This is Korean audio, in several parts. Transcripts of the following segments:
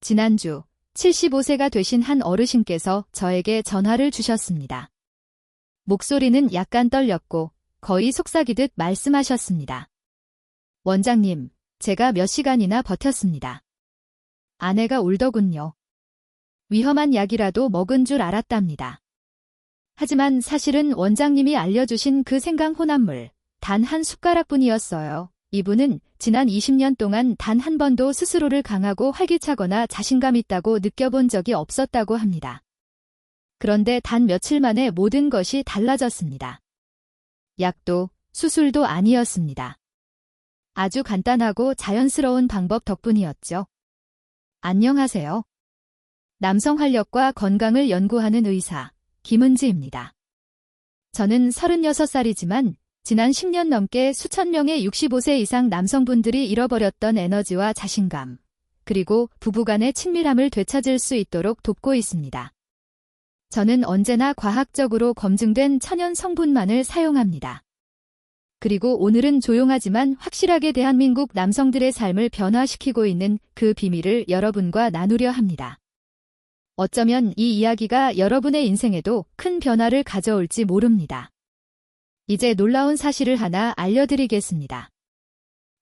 지난주 75세가 되신 한 어르신께서 저에게 전화를 주셨습니다. 목소리는 약간 떨렸고 거의 속삭이듯 말씀하셨습니다. 원장님, 제가 몇 시간이나 버텼습니다. 아내가 울더군요. 위험한 약이라도 먹은 줄 알았답니다. 하지만 사실은 원장님이 알려주신 그 생강 혼합물, 단 한 숟가락뿐이었어요. 이분은 지난 20년 동안 단 한 번도 스스로를 강하고 활기차거나 자신감 있다고 느껴본 적이 없었다고 합니다. 그런데 단 며칠 만에 모든 것이 달라졌습니다. 약도, 수술도 아니었습니다. 아주 간단하고 자연스러운 방법 덕분이었죠. 안녕하세요. 남성 활력과 건강을 연구하는 의사, 김은지입니다. 저는 36살이지만 지난 10년 넘게 수천 명의 65세 이상 남성분들이 잃어버렸던 에너지와 자신감, 그리고 부부간의 친밀함을 되찾을 수 있도록 돕고 있습니다. 저는 언제나 과학적으로 검증된 천연 성분만을 사용합니다. 그리고 오늘은 조용하지만 확실하게 대한민국 남성들의 삶을 변화시키고 있는 그 비밀을 여러분과 나누려 합니다. 어쩌면 이 이야기가 여러분의 인생에도 큰 변화를 가져올지 모릅니다. 이제 놀라운 사실을 하나 알려드리겠습니다.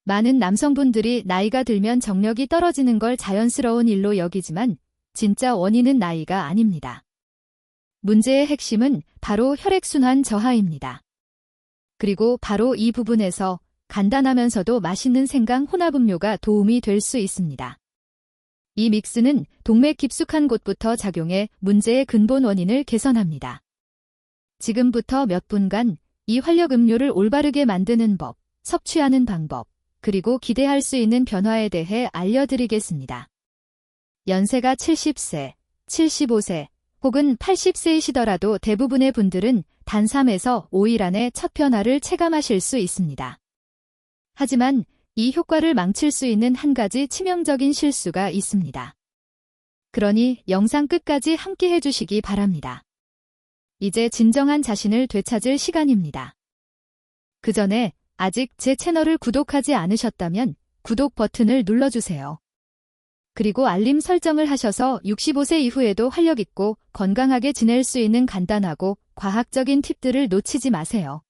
많은 남성분들이 나이가 들면 정력이 떨어지는 걸 자연스러운 일로 여기지만 진짜 원인은 나이가 아닙니다. 문제의 핵심은 바로 혈액순환 저하입니다. 그리고 바로 이 부분에서 간단하면서도 맛있는 생강 혼합음료가 도움이 될 수 있습니다. 이 믹스는 동맥 깊숙한 곳부터 작용해 문제의 근본 원인을 개선합니다. 지금부터 몇 분간 이 활력 음료를 올바르게 만드는 법, 섭취하는 방법, 그리고 기대할 수 있는 변화에 대해 알려드리겠습니다. 연세가 70세, 75세, 혹은 80세이시더라도 대부분의 분들은 단 3에서 5일 안에 첫 변화를 체감하실 수 있습니다. 하지만 이 효과를 망칠 수 있는 한 가지 치명적인 실수가 있습니다. 그러니 영상 끝까지 함께 해주시기 바랍니다. 이제 진정한 자신을 되찾을 시간입니다. 그 전에 아직 제 채널을 구독하지 않으셨다면 구독 버튼을 눌러주세요. 그리고 알림 설정을 하셔서 65세 이후에도 활력있고 건강하게 지낼 수 있는 간단하고 과학적인 팁들을 놓치지 마세요.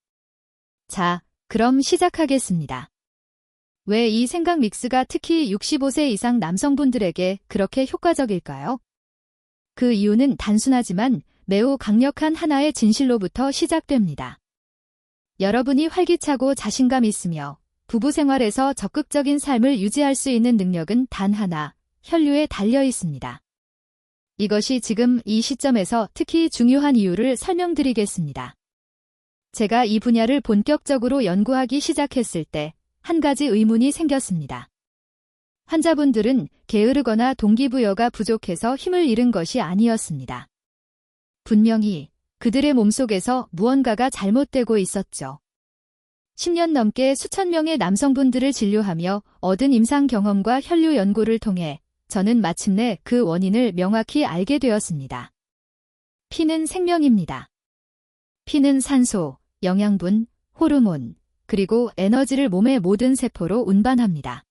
자, 그럼 시작하겠습니다. 왜 이 생강 믹스가 특히 65세 이상 남성분들에게 그렇게 효과적일까요? 그 이유는 단순하지만 매우 강력한 하나의 진실로부터 시작됩니다. 여러분이 활기차고 자신감 있으며 부부 생활에서 적극적인 삶을 유지할 수 있는 능력은 단 하나, 혈류에 달려 있습니다. 이것이 지금 이 시점에서 특히 중요한 이유를 설명드리겠습니다. 제가 이 분야를 본격적으로 연구하기 시작했을 때 한 가지 의문이 생겼습니다. 환자분들은 게으르거나 동기부여가 부족해서 힘을 잃은 것이 아니었습니다. 분명히 그들의 몸속에서 무언가가 잘못되고 있었죠. 10년 넘게 수천 명의 남성분들을 진료하며 얻은 임상 경험과 혈류 연구를 통해 저는 마침내 그 원인을 명확히 알게 되었습니다. 피는 생명입니다. 피는 산소, 영양분, 호르몬, 그리고 에너지를 몸의 모든 세포로 운반합니다.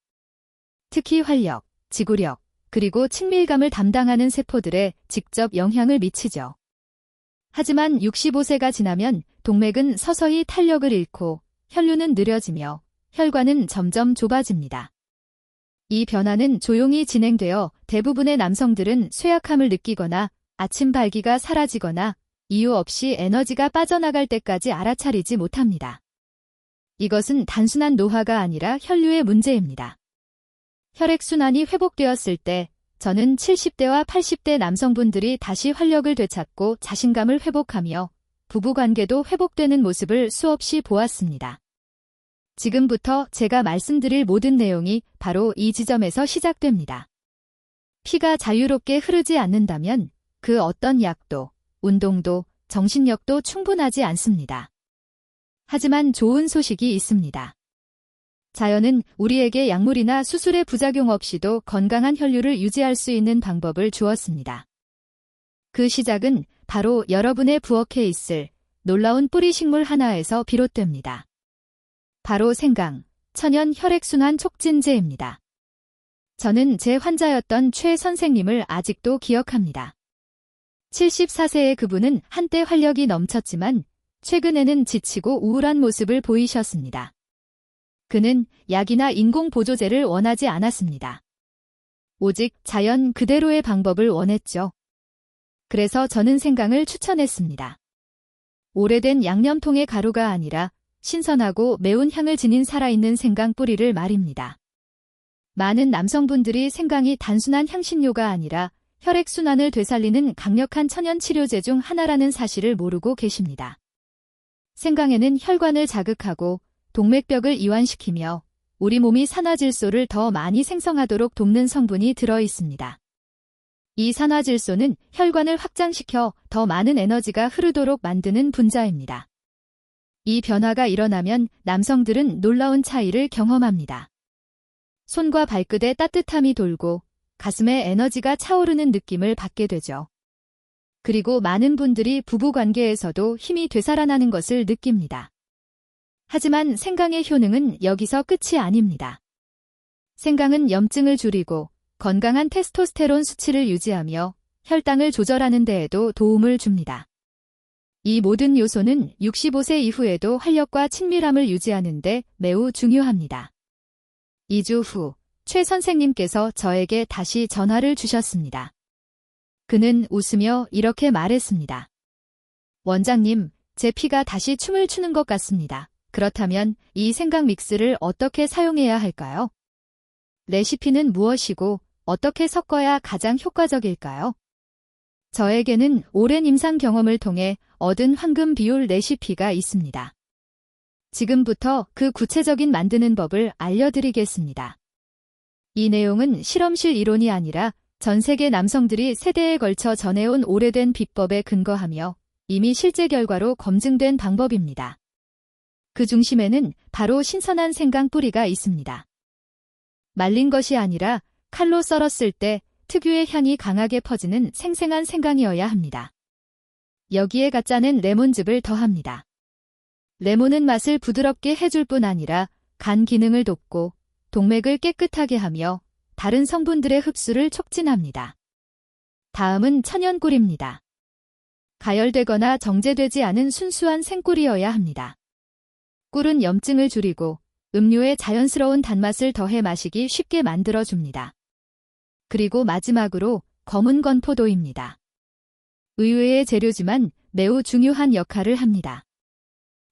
특히 활력, 지구력, 그리고 친밀감을 담당하는 세포들에 직접 영향을 미치죠. 하지만 65세가 지나면 동맥은 서서히 탄력을 잃고 혈류는 느려지며 혈관은 점점 좁아집니다. 이 변화는 조용히 진행되어 대부분의 남성들은 쇠약함을 느끼거나 아침 발기가 사라지거나 이유 없이 에너지가 빠져나갈 때까지 알아차리지 못합니다. 이것은 단순한 노화가 아니라 혈류의 문제입니다. 혈액순환이 회복되었을 때 저는 70대와 80대 남성분들이 다시 활력을 되찾고 자신감을 회복하며 부부관계도 회복되는 모습을 수없이 보았습니다. 지금부터 제가 말씀드릴 모든 내용이 바로 이 지점에서 시작됩니다. 피가 자유롭게 흐르지 않는다면 그 어떤 약도, 운동도, 정신력도 충분하지 않습니다. 하지만 좋은 소식이 있습니다. 자연은 우리에게 약물이나 수술의 부작용 없이도 건강한 혈류를 유지할 수 있는 방법을 주었습니다. 그 시작은 바로 여러분의 부엌에 있을 놀라운 뿌리 식물 하나에서 비롯됩니다. 바로 생강, 천연 혈액순환 촉진제입니다. 저는 제 환자였던 최 선생님을 아직도 기억합니다. 74세의 그분은 한때 활력이 넘쳤지만 최근에는 지치고 우울한 모습을 보이셨습니다. 그는 약이나 인공보조제를 원하지 않았습니다. 오직 자연 그대로의 방법을 원했죠. 그래서 저는 생강을 추천했습니다. 오래된 양념통의 가루가 아니라 신선하고 매운 향을 지닌 살아있는 생강 뿌리를 말입니다. 많은 남성분들이 생강이 단순한 향신료가 아니라 혈액순환을 되살리는 강력한 천연 치료제 중 하나라는 사실을 모르고 계십니다. 생강에는 혈관을 자극하고 동맥벽을 이완시키며 우리 몸이 산화질소를 더 많이 생성하도록 돕는 성분이 들어 있습니다. 이 산화질소는 혈관을 확장시켜 더 많은 에너지가 흐르도록 만드는 분자입니다. 이 변화가 일어나면 남성들은 놀라운 차이를 경험합니다. 손과 발끝에 따뜻함이 돌고 가슴에 에너지가 차오르는 느낌을 받게 되죠. 그리고 많은 분들이 부부관계에서도 힘이 되살아나는 것을 느낍니다. 하지만 생강의 효능은 여기서 끝이 아닙니다. 생강은 염증을 줄이고 건강한 테스토스테론 수치를 유지하며 혈당을 조절하는 데에도 도움을 줍니다. 이 모든 요소는 65세 이후에도 활력과 친밀함을 유지하는 데 매우 중요합니다. 2주 후, 최 선생님께서 저에게 다시 전화를 주셨습니다. 그는 웃으며 이렇게 말했습니다. 원장님, 제 피가 다시 춤을 추는 것 같습니다. 그렇다면 이 생강 믹스를 어떻게 사용해야 할까요? 레시피는 무엇이고 어떻게 섞어야 가장 효과적일까요? 저에게는 오랜 임상 경험을 통해 얻은 황금 비율 레시피가 있습니다. 지금부터 그 구체적인 만드는 법을 알려드리겠습니다. 이 내용은 실험실 이론이 아니라 전 세계 남성들이 세대에 걸쳐 전해온 오래된 비법에 근거하며 이미 실제 결과로 검증된 방법입니다. 그 중심에는 바로 신선한 생강 뿌리가 있습니다. 말린 것이 아니라 칼로 썰었을 때 특유의 향이 강하게 퍼지는 생생한 생강이어야 합니다. 여기에 갓 짜낸 레몬즙을 더합니다. 레몬은 맛을 부드럽게 해줄 뿐 아니라 간 기능을 돕고 동맥을 깨끗하게 하며 다른 성분들의 흡수를 촉진합니다. 다음은 천연꿀입니다. 가열되거나 정제되지 않은 순수한 생꿀이어야 합니다. 꿀은 염증을 줄이고 음료에 자연스러운 단맛을 더해 마시기 쉽게 만들어줍니다. 그리고 마지막으로 검은 건포도입니다. 의외의 재료지만 매우 중요한 역할을 합니다.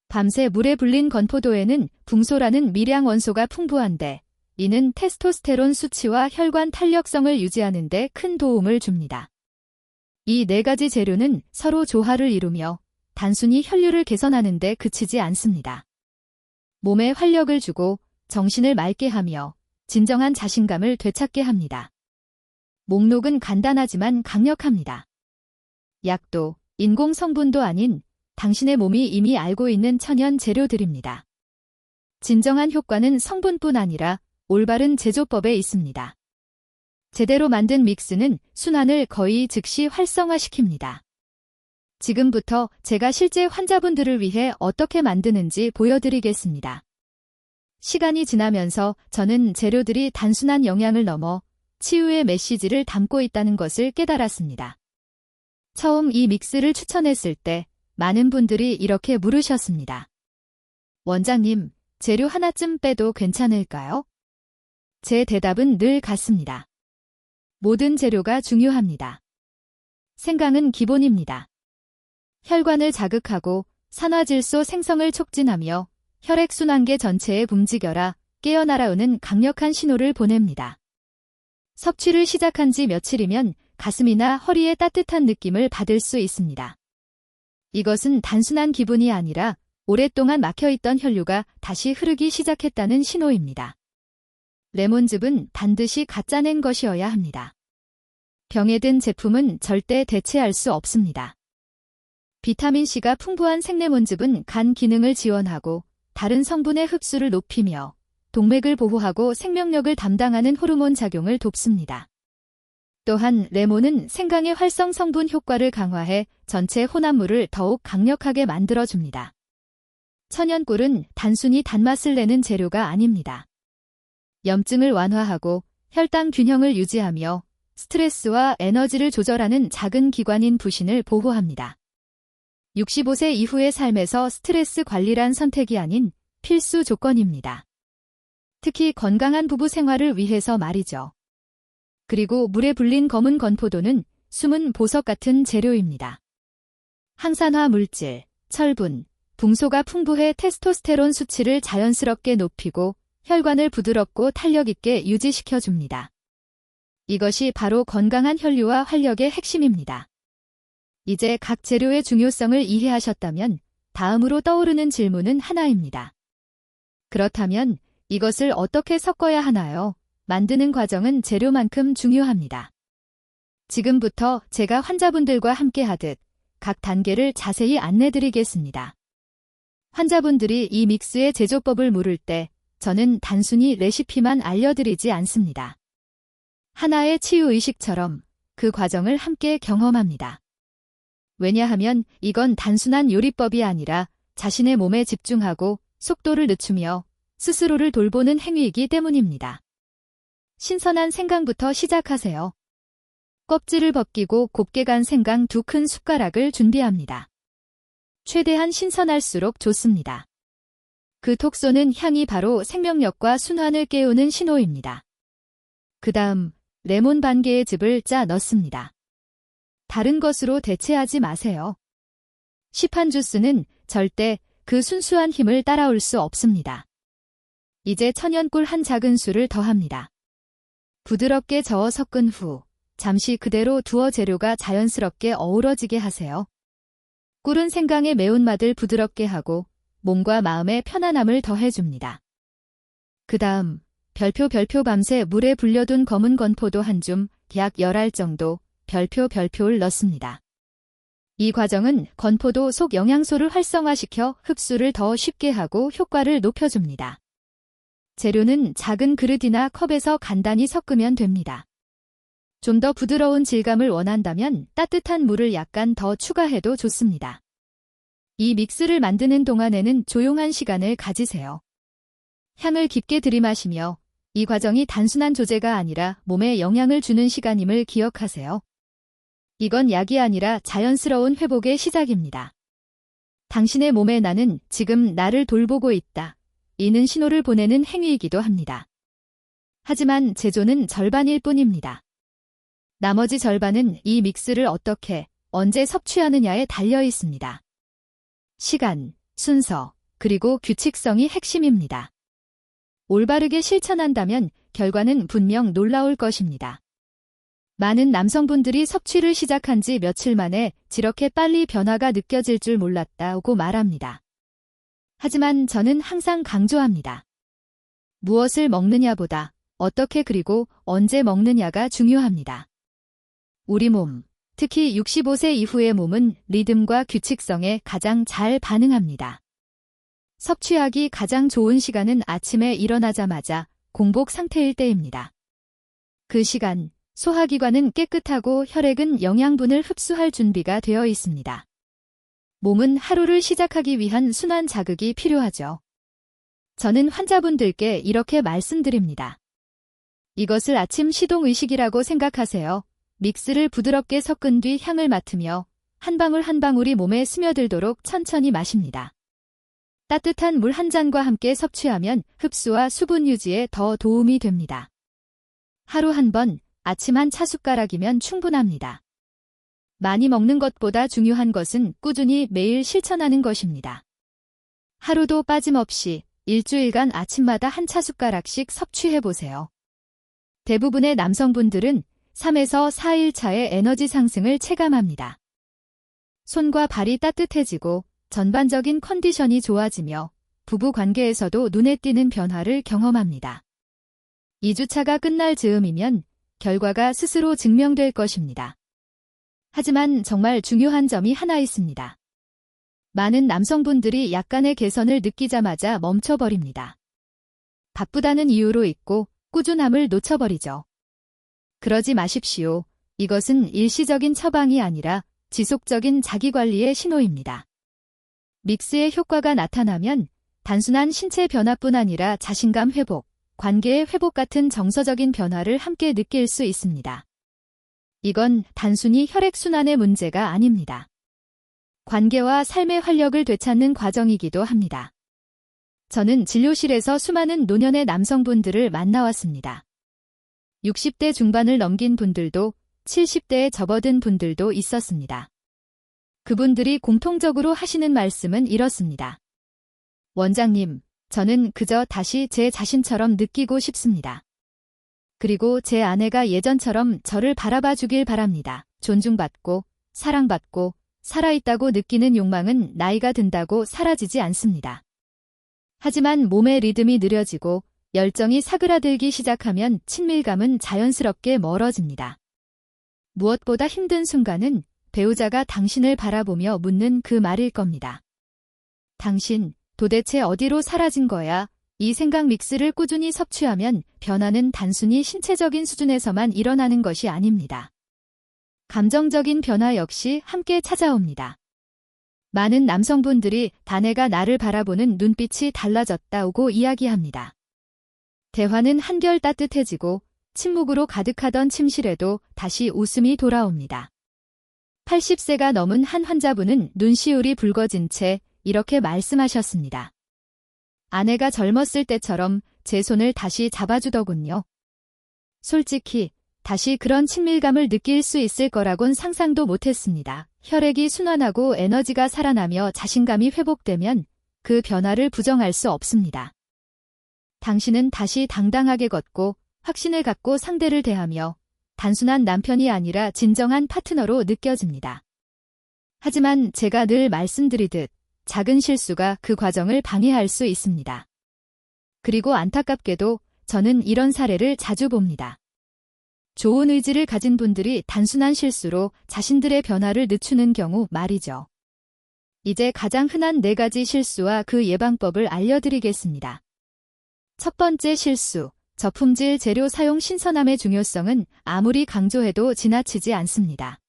밤새 물에 불린 건포도에는 붕소라는 미량 원소가 풍부한데 이는 테스토스테론 수치와 혈관 탄력성을 유지하는 데 큰 도움을 줍니다. 이 네 가지 재료는 서로 조화를 이루며 단순히 혈류를 개선하는 데 그치지 않습니다. 몸에 활력을 주고 정신을 맑게 하며 진정한 자신감을 되찾게 합니다. 목록은 간단하지만 강력합니다. 약도, 인공 성분도 아닌 당신의 몸이 이미 알고 있는 천연 재료들입니다. 진정한 효과는 성분뿐 아니라 올바른 제조법에 있습니다. 제대로 만든 믹스는 순환을 거의 즉시 활성화시킵니다. 지금부터 제가 실제 환자분들을 위해 어떻게 만드는지 보여드리겠습니다. 시간이 지나면서 저는 재료들이 단순한 영양을 넘어 치유의 메시지를 담고 있다는 것을 깨달았습니다. 처음 이 믹스를 추천했을 때 많은 분들이 이렇게 물으셨습니다. 원장님, 재료 하나쯤 빼도 괜찮을까요? 제 대답은 늘 같습니다. 모든 재료가 중요합니다. 생강은 기본입니다. 혈관을 자극하고 산화질소 생성을 촉진하며 혈액순환계 전체에 움직여라, 깨어나라우는 강력한 신호를 보냅니다. 섭취를 시작한 지 며칠이면 가슴이나 허리에 따뜻한 느낌을 받을 수 있습니다. 이것은 단순한 기분이 아니라 오랫동안 막혀있던 혈류가 다시 흐르기 시작했다는 신호입니다. 레몬즙은 반드시 갓 짜낸 것이어야 합니다. 병에 든 제품은 절대 대체할 수 없습니다. 비타민C가 풍부한 생레몬즙은 간 기능을 지원하고 다른 성분의 흡수를 높이며 동맥을 보호하고 생명력을 담당하는 호르몬 작용을 돕습니다. 또한 레몬은 생강의 활성 성분 효과를 강화해 전체 혼합물을 더욱 강력하게 만들어줍니다. 천연꿀은 단순히 단맛을 내는 재료가 아닙니다. 염증을 완화하고 혈당 균형을 유지하며 스트레스와 에너지를 조절하는 작은 기관인 부신을 보호합니다. 65세 이후의 삶에서 스트레스 관리란 선택이 아닌 필수 조건입니다. 특히 건강한 부부 생활을 위해서 말이죠. 그리고 물에 불린 검은 건포도는 숨은 보석 같은 재료입니다. 항산화 물질, 철분, 붕소가 풍부해 테스토스테론 수치를 자연스럽게 높이고 혈관을 부드럽고 탄력 있게 유지시켜줍니다. 이것이 바로 건강한 혈류와 활력의 핵심입니다. 이제 각 재료의 중요성을 이해하셨다면 다음으로 떠오르는 질문은 하나입니다. 그렇다면 이것을 어떻게 섞어야 하나요? 만드는 과정은 재료만큼 중요합니다. 지금부터 제가 환자분들과 함께 하듯 각 단계를 자세히 안내드리겠습니다. 환자분들이 이 믹스의 제조법을 물을 때 저는 단순히 레시피만 알려드리지 않습니다. 하나의 치유의식처럼 그 과정을 함께 경험합니다. 왜냐하면 이건 단순한 요리법이 아니라 자신의 몸에 집중하고 속도를 늦추며 스스로를 돌보는 행위이기 때문입니다. 신선한 생강부터 시작하세요. 껍질을 벗기고 곱게 간 생강 2큰 숟가락을 준비합니다. 최대한 신선할수록 좋습니다. 그 톡 쏘는 향이 바로 생명력과 순환을 깨우는 신호입니다. 그 다음 레몬 반 개의 즙을 짜 넣습니다. 다른 것으로 대체하지 마세요. 시판 주스는 절대 그 순수한 힘을 따라올 수 없습니다. 이제 천연꿀 한 작은술을 더합니다. 부드럽게 저어 섞은 후 잠시 그대로 두어 재료가 자연스럽게 어우러지게 하세요. 꿀은 생강의 매운맛을 부드럽게 하고 몸과 마음의 편안함을 더해줍니다. 그 다음 별표 밤새 물에 불려둔 검은 건포도 한 줌, 약 10알 정도 별표를 넣습니다. 이 과정은 건포도 속 영양소를 활성화시켜 흡수를 더 쉽게 하고 효과를 높여줍니다. 재료는 작은 그릇이나 컵에서 간단히 섞으면 됩니다. 좀 더 부드러운 질감을 원한다면 따뜻한 물을 약간 더 추가해도 좋습니다. 이 믹스를 만드는 동안에는 조용한 시간을 가지세요. 향을 깊게 들이마시며 이 과정이 단순한 조제가 아니라 몸에 영향을 주는 시간임을 기억하세요. 이건 약이 아니라 자연스러운 회복의 시작입니다. 당신의 몸에 나는 지금 나를 돌보고 있다. 이는 신호를 보내는 행위이기도 합니다. 하지만 제조는 절반일 뿐입니다. 나머지 절반은 이 믹스를 어떻게, 언제 섭취하느냐에 달려 있습니다. 시간, 순서, 그리고 규칙성이 핵심입니다. 올바르게 실천한다면 결과는 분명 놀라울 것입니다. 많은 남성분들이 섭취를 시작한 지 며칠 만에 이렇게 빨리 변화가 느껴질 줄 몰랐다고 말합니다. 하지만 저는 항상 강조합니다. 무엇을 먹느냐보다 어떻게 그리고 언제 먹느냐가 중요합니다. 우리 몸, 특히 65세 이후의 몸은 리듬과 규칙성에 가장 잘 반응합니다. 섭취하기 가장 좋은 시간은 아침에 일어나자마자 공복 상태일 때입니다. 그 시간, 소화기관은 깨끗하고 혈액은 영양분을 흡수할 준비가 되어 있습니다. 몸은 하루를 시작하기 위한 순환 자극이 필요하죠. 저는 환자분들께 이렇게 말씀드립니다. 이것을 아침 시동의식이라고 생각하세요. 믹스를 부드럽게 섞은 뒤 향을 맡으며 한 방울 한 방울이 몸에 스며들도록 천천히 마십니다. 따뜻한 물 한 잔과 함께 섭취하면 흡수와 수분 유지에 더 도움이 됩니다. 하루 한 번, 아침 한 차숟가락이면 충분합니다. 많이 먹는 것보다 중요한 것은 꾸준히 매일 실천하는 것입니다. 하루도 빠짐없이 일주일간 아침마다 한 차숟가락씩 섭취해보세요. 대부분의 남성분들은 3에서 4일 차에 에너지 상승을 체감합니다. 손과 발이 따뜻해지고 전반적인 컨디션이 좋아지며 부부 관계에서도 눈에 띄는 변화를 경험합니다. 2주차가 끝날 즈음이면 결과가 스스로 증명될 것입니다. 하지만 정말 중요한 점이 하나 있습니다. 많은 남성분들이 약간의 개선을 느끼자마자 멈춰버립니다. 바쁘다는 이유로 잊고 꾸준함을 놓쳐버리죠. 그러지 마십시오. 이것은 일시적인 처방이 아니라 지속적인 자기관리의 신호입니다. 믹스의 효과가 나타나면 단순한 신체 변화뿐 아니라 자신감 회복, 관계의 회복 같은 정서적인 변화를 함께 느낄 수 있습니다. 이건 단순히 혈액순환의 문제가 아닙니다. 관계와 삶의 활력을 되찾는 과정이기도 합니다. 저는 진료실에서 수많은 노년의 남성분들을 만나왔습니다. 60대 중반을 넘긴 분들도 70대에 접어든 분들도 있었습니다. 그분들이 공통적으로 하시는 말씀은 이렇습니다. 원장님, 저는 그저 다시 제 자신처럼 느끼고 싶습니다. 그리고 제 아내가 예전처럼 저를 바라봐 주길 바랍니다. 존중받고, 사랑받고, 살아있다고 느끼는 욕망은 나이가 든다고 사라지지 않습니다. 하지만 몸의 리듬이 느려지고 열정이 사그라들기 시작하면 친밀감은 자연스럽게 멀어집니다. 무엇보다 힘든 순간은 배우자가 당신을 바라보며 묻는 그 말일 겁니다. 당신, 도대체 어디로 사라진 거야? 이 생각 믹스를 꾸준히 섭취하면 변화는 단순히 신체적인 수준에서만 일어나는 것이 아닙니다. 감정적인 변화 역시 함께 찾아옵니다. 많은 남성분들이 아내가 나를 바라보는 눈빛이 달라졌다고 이야기합니다. 대화는 한결 따뜻해지고 침묵으로 가득하던 침실에도 다시 웃음이 돌아옵니다. 80세가 넘은 한 환자분은 눈시울이 붉어진 채 이렇게 말씀하셨습니다. 아내가 젊었을 때처럼 제 손을 다시 잡아주더군요. 솔직히 다시 그런 친밀감을 느낄 수 있을 거라곤 상상도 못했습니다. 혈액이 순환하고 에너지가 살아나며 자신감이 회복되면 그 변화를 부정할 수 없습니다. 당신은 다시 당당하게 걷고 확신을 갖고 상대를 대하며 단순한 남편이 아니라 진정한 파트너로 느껴집니다. 하지만 제가 늘 말씀드리듯 작은 실수가 그 과정을 방해할 수 있습니다. 그리고 안타깝게도 저는 이런 사례를 자주 봅니다. 좋은 의지를 가진 분들이 단순한 실수로 자신들의 변화를 늦추는 경우 말이죠. 이제 가장 흔한 4가지 실수와 그 예방법을 알려드리겠습니다. 첫 번째 실수, 저품질 재료 사용 신선함의 중요성은 아무리 강조해도 지나치지 않습니다.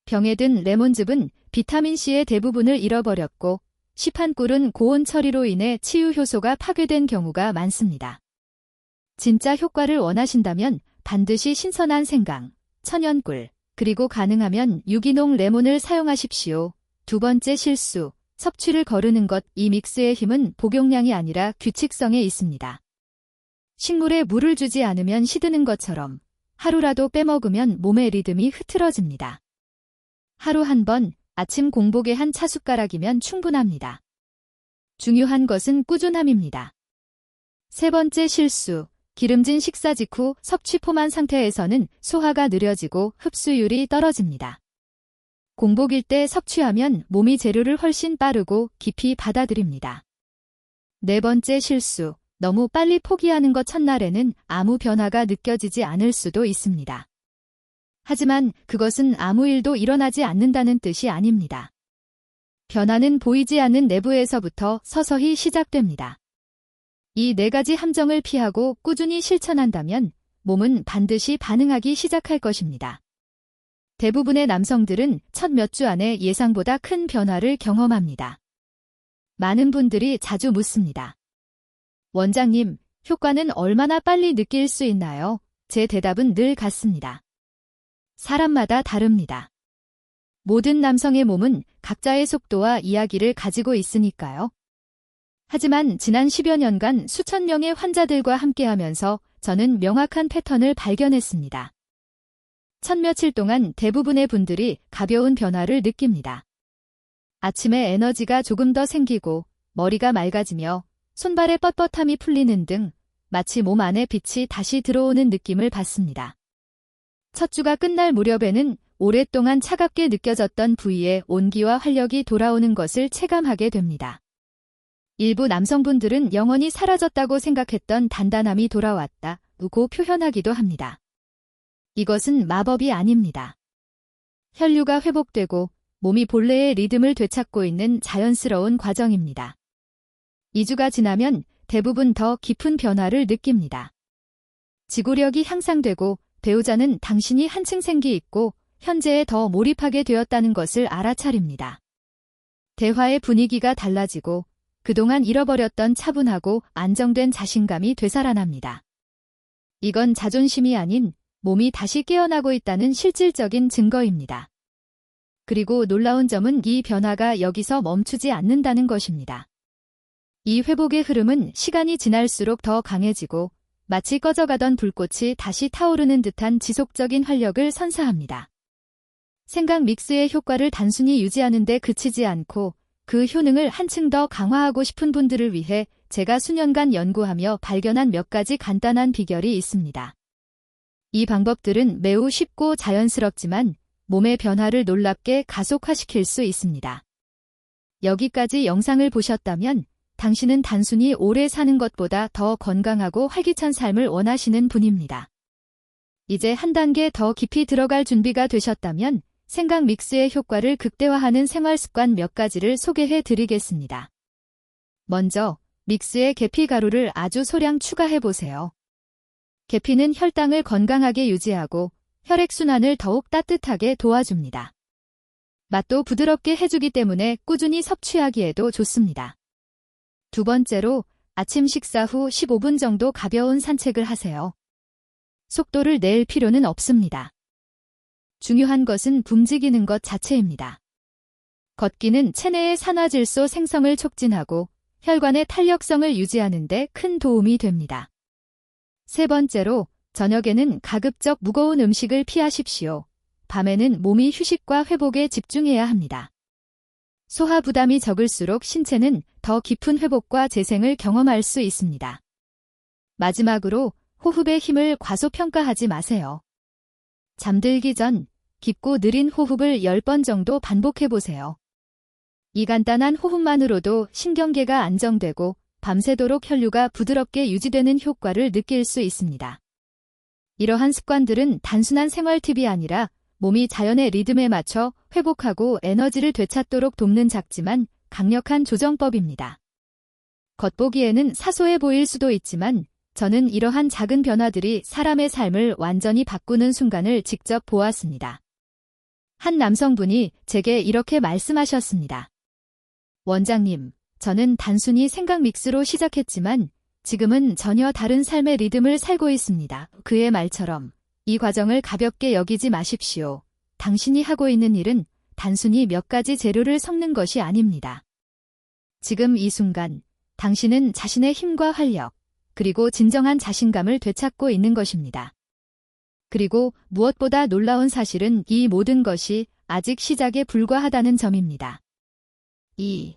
병에 든 레몬즙은 비타민C의 대부분을 잃어버렸고 시판꿀은 고온 처리로 인해 치유 효소가 파괴된 경우가 많습니다. 진짜 효과를 원하신다면 반드시 신선한 생강, 천연꿀, 그리고 가능하면 유기농 레몬을 사용하십시오. 두 번째 실수, 섭취를 거르는 것. 이 믹스의 힘은 복용량이 아니라 규칙성에 있습니다. 식물에 물을 주지 않으면 시드는 것처럼 하루라도 빼먹으면 몸의 리듬이 흐트러집니다. 하루 한 번, 아침 공복에 한 차숟가락이면 충분합니다. 중요한 것은 꾸준함입니다. 세 번째 실수, 기름진 식사 직후 섭취 포만 상태에서는 소화가 느려지고 흡수율이 떨어집니다. 공복일 때 섭취하면 몸이 재료를 훨씬 빠르고 깊이 받아들입니다. 네 번째 실수, 너무 빨리 포기하는 것. 첫날에는 아무 변화가 느껴지지 않을 수도 있습니다. 하지만 그것은 아무 일도 일어나지 않는다는 뜻이 아닙니다. 변화는 보이지 않는 내부에서부터 서서히 시작됩니다. 이 4가지 함정을 피하고 꾸준히 실천한다면 몸은 반드시 반응하기 시작할 것입니다. 대부분의 남성들은 첫 몇 주 안에 예상보다 큰 변화를 경험합니다. 많은 분들이 자주 묻습니다. 원장님, 효과는 얼마나 빨리 느낄 수 있나요? 제 대답은 늘 같습니다. 사람마다 다릅니다. 모든 남성의 몸은 각자의 속도와 이야기를 가지고 있으니까요. 하지만 지난 10여 년간 수천 명의 환자들과 함께하면서 저는 명확한 패턴을 발견했습니다. 첫 며칠 동안 대부분의 분들이 가벼운 변화를 느낍니다. 아침에 에너지가 조금 더 생기고 머리가 맑아지며 손발의 뻣뻣함이 풀리는 등 마치 몸 안에 빛이 다시 들어오는 느낌을 받습니다. 첫 주가 끝날 무렵에는 오랫동안 차갑게 느껴졌던 부위에 온기와 활력이 돌아오는 것을 체감하게 됩니다. 일부 남성분들은 영원히 사라졌다고 생각했던 단단함이 돌아왔다고 표현하기도 합니다. 이것은 마법이 아닙니다. 혈류가 회복되고 몸이 본래의 리듬을 되찾고 있는 자연스러운 과정입니다. 2주가 지나면 대부분 더 깊은 변화를 느낍니다. 지구력이 향상되고 배우자는 당신이 한층 생기 있고 현재에 더 몰입하게 되었다는 것을 알아차립니다. 대화의 분위기가 달라지고 그동안 잃어버렸던 차분하고 안정된 자신감이 되살아납니다. 이건 자존심이 아닌 몸이 다시 깨어나고 있다는 실질적인 증거입니다. 그리고 놀라운 점은 이 변화가 여기서 멈추지 않는다는 것입니다. 이 회복의 흐름은 시간이 지날수록 더 강해지고 마치 꺼져가던 불꽃이 다시 타오르는 듯한 지속적인 활력을 선사합니다. 생각 믹스의 효과를 단순히 유지하는 데 그치지 않고 그 효능을 한층 더 강화하고 싶은 분들을 위해 제가 수년간 연구하며 발견한 몇 가지 간단한 비결이 있습니다. 이 방법들은 매우 쉽고 자연스럽지만 몸의 변화를 놀랍게 가속화시킬 수 있습니다. 여기까지 영상을 보셨다면 당신은 단순히 오래 사는 것보다 더 건강하고 활기찬 삶을 원하시는 분입니다. 이제 한 단계 더 깊이 들어갈 준비가 되셨다면 생각 믹스의 효과를 극대화하는 생활 습관 몇 가지를 소개해 드리겠습니다. 먼저 믹스에 계피 가루를 아주 소량 추가해 보세요. 계피는 혈당을 건강하게 유지하고 혈액순환을 더욱 따뜻하게 도와줍니다. 맛도 부드럽게 해주기 때문에 꾸준히 섭취하기에도 좋습니다. 두 번째로 아침 식사 후 15분 정도 가벼운 산책을 하세요. 속도를 낼 필요는 없습니다. 중요한 것은 움직이는 것 자체입니다. 걷기는 체내의 산화질소 생성을 촉진하고 혈관의 탄력성을 유지하는 데 큰 도움이 됩니다. 세 번째로 저녁에는 가급적 무거운 음식을 피하십시오. 밤에는 몸이 휴식과 회복에 집중해야 합니다. 소화 부담이 적을수록 신체는 더 깊은 회복과 재생을 경험할 수 있습니다. 마지막으로 호흡의 힘을 과소평가하지 마세요. 잠들기 전 깊고 느린 호흡을 10번 정도 반복해보세요. 이 간단한 호흡만으로도 신경계가 안정되고 밤새도록 혈류가 부드럽게 유지되는 효과를 느낄 수 있습니다. 이러한 습관들은 단순한 생활 팁이 아니라 몸이 자연의 리듬에 맞춰 회복하고 에너지를 되찾도록 돕는 작지만 강력한 조정법입니다. 겉보기에는 사소해 보일 수도 있지만 저는 이러한 작은 변화들이 사람의 삶을 완전히 바꾸는 순간을 직접 보았습니다. 한 남성분이 제게 이렇게 말씀하셨습니다. 원장님, 저는 단순히 생각 믹스로 시작했지만 지금은 전혀 다른 삶의 리듬을 살고 있습니다. 그의 말처럼 이 과정을 가볍게 여기지 마십시오. 당신이 하고 있는 일은 단순히 몇 가지 재료를 섞는 것이 아닙니다. 지금 이 순간 당신은 자신의 힘과 활력, 그리고 진정한 자신감을 되찾고 있는 것입니다. 그리고 무엇보다 놀라운 사실은 이 모든 것이 아직 시작에 불과하다는 점입니다. 2.